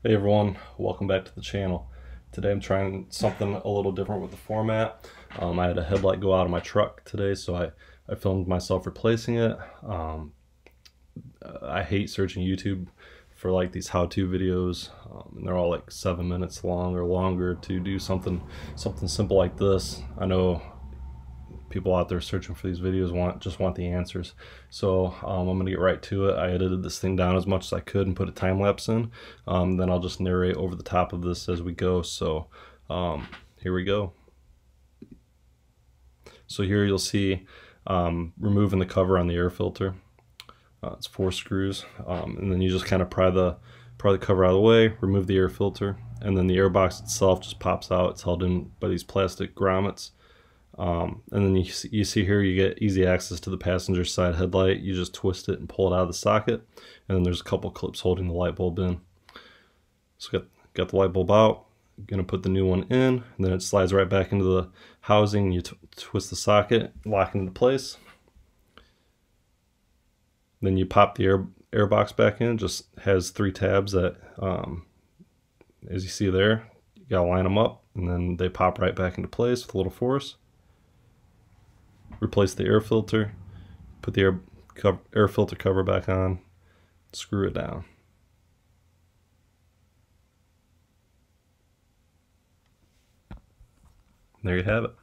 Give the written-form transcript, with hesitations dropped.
Hey everyone, welcome back to the channel. Today I'm trying something a little different with the format. I had a headlight go out of my truck today, so I filmed myself replacing it. I hate searching YouTube for like these how-to videos, and they're all like 7 minutes long or longer to do something simple like this. I know people out there searching for these videos just want the answers. So I'm gonna get right to it. I edited this thing down as much as I could and put a time lapse in. Then I'll just narrate over the top of this as we go. So here we go. So here you'll see removing the cover on the air filter. It's 4 screws, and then you just kind of pry the cover out of the way, remove the air filter, and then the air box itself just pops out. It's held in by these plastic grommets. And then you see here you get easy access to the passenger side headlight. You just twist it and pull it out of the socket, and then there's a couple clips holding the light bulb in. So got the light bulb out. Gonna put the new one in, and then it slides right back into the housing. You twist the socket, lock it into place. Then you pop the air box back in. It just has 3 tabs that, as you see there, you gotta line them up, and then they pop right back into place with a little force. Replace the air filter, put the air filter cover back on, screw it down. There you have it.